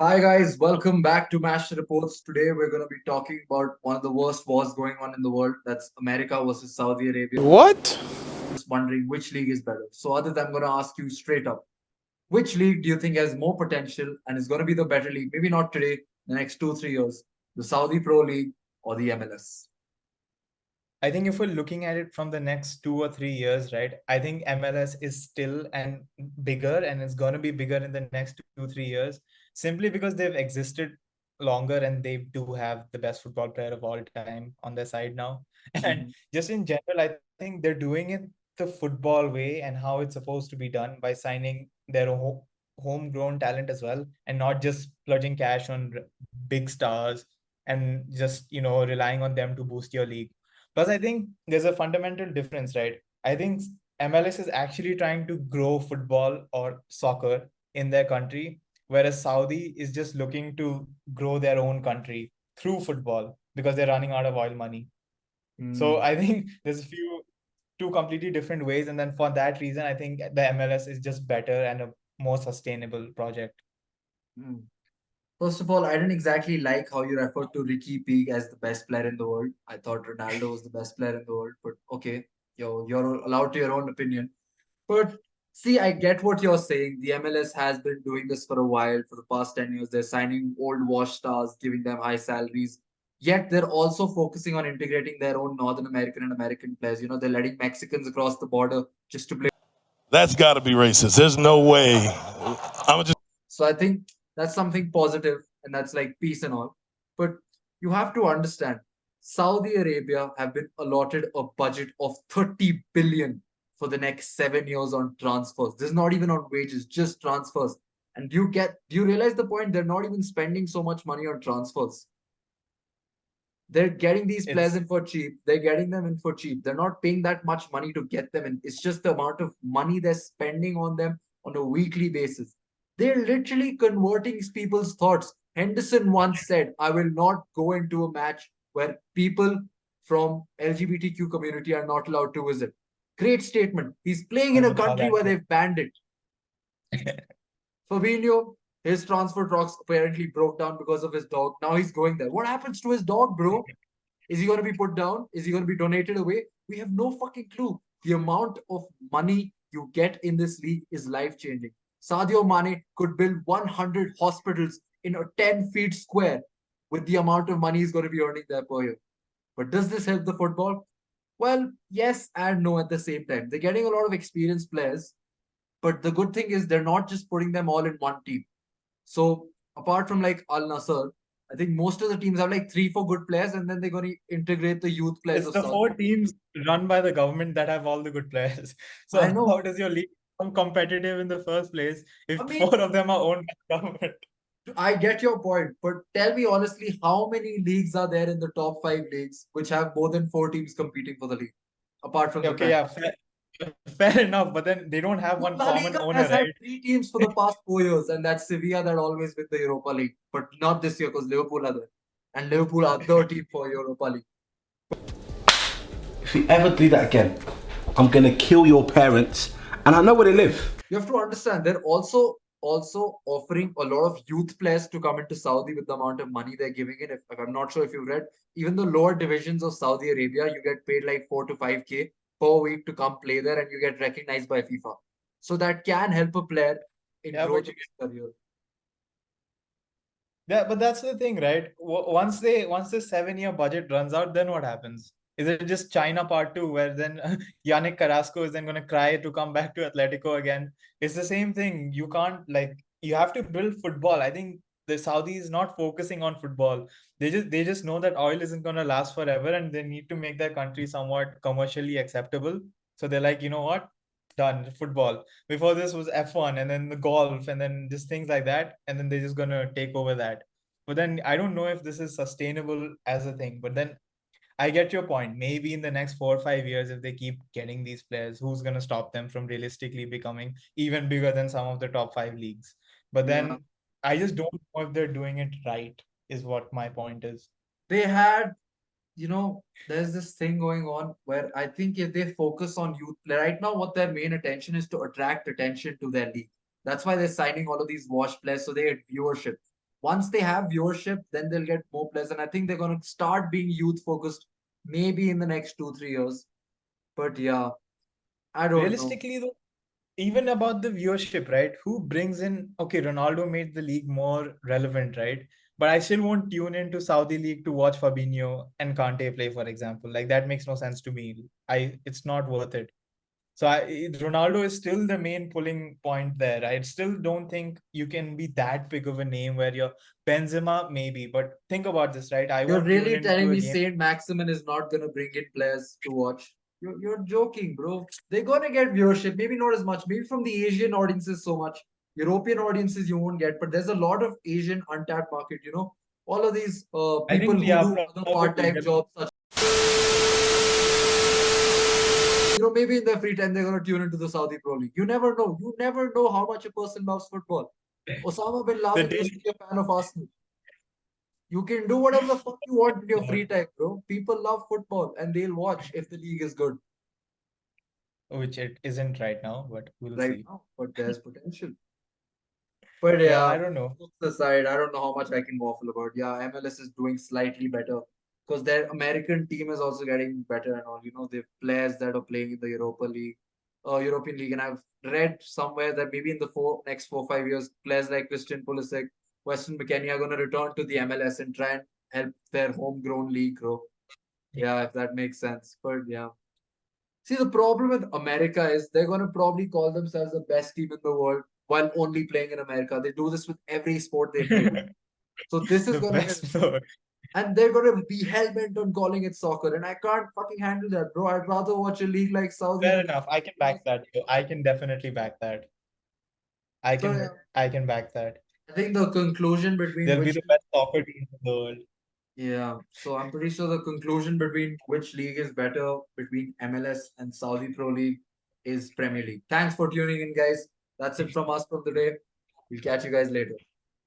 Hi guys, welcome back to Match Reports. Today we're going to be talking about one of the worst wars going on in the world. That's America versus Saudi Arabia. What? Just wondering which league is better. So, Adit, I'm going to ask you straight up. Which league do you think has more potential and is going to be the better league? Maybe not today, the next 2, 3 years. The Saudi Pro League or the MLS? I think if we're looking at it from the next 2 or 3 years, right? I think MLS is still and bigger, and it's going to be bigger in the next 2, 3 years, simply because they've existed longer and they do have the best football player of all time on their side now. And Mhm. just in general, I think they're doing it the football way and how it's supposed to be done by signing their homegrown talent as well, and not just splurging cash on big stars and just relying on them to boost your league. Plus, I think there's a fundamental difference, right? I think MLS is actually trying to grow football or soccer in their country, whereas Saudi is just looking to grow their own country through football because they're running out of oil money. So Mm. I think there's two completely different ways, and then for that reason, I think the MLS is just better and a more sustainable project. Mm. First of all, I didn't exactly like how you referred to Ricky Peak as the best player in the world. I thought Ronaldo was the best player in the world, but okay, you're allowed to your own opinion. But see, I get what you're saying. The MLS has been doing this for a while. For the past 10 years, they're signing old wash stars, giving them high salaries. Yet they're also focusing on integrating their own Northern American and American players. They're letting Mexicans across the border just to play. That's got to be racist. There's no way. I'm just. So I think that's something positive, and that's like peace and all. But you have to understand, Saudi Arabia have been allotted a budget of 30 billion for the next 7 years on transfers. This is not even on wages, just transfers. And do you realize the point? They're not even spending so much money on transfers. They're getting these players It's in for cheap. They're getting them in for cheap. They're not paying that much money to get them in. It's just the amount of money they're spending on them on a weekly basis. They're literally converting people's thoughts. Henderson once said, I will not go into a match where people from LGBTQ community are not allowed to visit. Great statement. He's playing I in a don't know how country that where works. they've banned it. Fabinho, his transfer talks apparently broke down because of his dog. Now he's going there. What happens to his dog, bro? Is he going to be put down? Is he going to be donated away? We have no fucking clue. The amount of money you get in this league is life changing. Sadio Mane could build 100 hospitals in a 10 feet square with the amount of money he's going to be earning there per year. But does this help the football? Well, yes and no at the same time. They're getting a lot of experienced players, but the good thing is they're not just putting them all in one team. So apart from like Al Nassr, I think most of the teams have like 3, 4 good players, and then they're going to integrate the youth players It's of the Saudi. four teams run by the government that have all the good players. I So how know. does your league become competitive in the first place I if mean, four of them are owned by the government? I get your point, but tell me honestly, how many leagues are there in the top 5 leagues which have more than 4 teams competing for the league, apart from the Okay, Premier? yeah, fair enough. But then they don't have Well, one La common Liga owner, has had right? 3 teams for the past 4 years, and that's Sevilla that always win the Europa League, but not this year because Liverpool are there, and Liverpool are the team for Europa League. If you ever do that again, I'm gonna kill your parents, and I know where they live. You have to understand they're also offering a lot of youth players to come into Saudi with the amount of money they're giving in. If I'm not sure if you've read, even the lower divisions of Saudi Arabia, you get paid like 4 to 5K per week to come play there, and you get recognized by FIFA. So that can help a player in Yeah, growing but his career. but that's the thing, right? Once the 7 year budget runs out, then what happens? Is it just China Part 2 where then Yannick Carrasco is then going to cry to come back to Atletico again? It's the same thing. You can't you have to build football. I think the Saudis not focusing on football. They just know that oil isn't going to last forever, and they need to make their country somewhat commercially acceptable. So they're like, you know what? Done football. Before this was F1 and then the golf and then just things like that, and then they're just gonna take over that. But then I don't know if this is sustainable as a thing. But then I get your point. Maybe in the next 4 or 5 years, if they keep getting these players, who's gonna stop them from realistically becoming even bigger than some of the top five leagues? But Yeah. then I just don't know if they're doing it right, is what my point is. They had, there's this thing going on where I think if they focus on youth play right now, what their main attention is to attract attention to their league. That's why they're signing all of these wash players so they get viewership. Once they have viewership, then they'll get more players. And I think they're going to start being youth focused maybe in the next 2-3 years. But yeah, I don't know. Realistically, though, even about the viewership, right? Who brings in? Okay, Ronaldo made the league more relevant, right? But I still won't tune into Saudi league to watch Fabinho and Kante play, for example. Like that makes no sense to me. It's not worth it. So Ronaldo is still the main pulling point there. I still don't think you can be that big of a name where you're Benzema, maybe. But think about this, right? I You're won't tune really into telling a me game. Saint Maximin is not going to bring in players to watch? You're joking, bro. They're going to get viewership, maybe not as much, maybe from the Asian audiences so much. European audiences you won't get, but there's a lot of Asian untapped market, you know. All of these I people think, who yeah, do other probably. part-time jobs, such maybe in their free time they're going to tune into the Saudi Pro League. You never know. You never know how much a person loves football. Osama bin Laden used to be a fan of Arsenal. You can do whatever the fuck you want in your free time, bro. People love football and they'll watch if the league is good Which it isn't right now, but we'll right see. now. But there's potential. But Yeah, yeah, I don't know. jokes aside, I don't know how much I can waffle about. Yeah, MLS is doing slightly better because their American team is also getting better and all. You know, the players that are playing in the Europa League, European League, and I've read somewhere that maybe in the next 4-5 years, players like Christian Pulisic, Weston McKennie are going to return to the MLS and try and help their homegrown league grow. Yeah, if that makes sense. But yeah. See, the problem with America is they're going to probably call themselves the best team in the world while only playing in America. They do this with every sport they play. So this is The going to get, best though. and they're going to be hell bent on calling it soccer. And I can't fucking handle that, bro. I'd rather watch a league like Saudi Fair than. enough. I can back that. I can definitely back that. So yeah, I can back that. I think the conclusion between They'll be which. the best soccer team in the world. Yeah, so I'm pretty sure the conclusion between which league is better between MLS and Saudi Pro League is Premier League. Thanks for tuning in, guys. That's it from us for the day. We'll catch you guys later.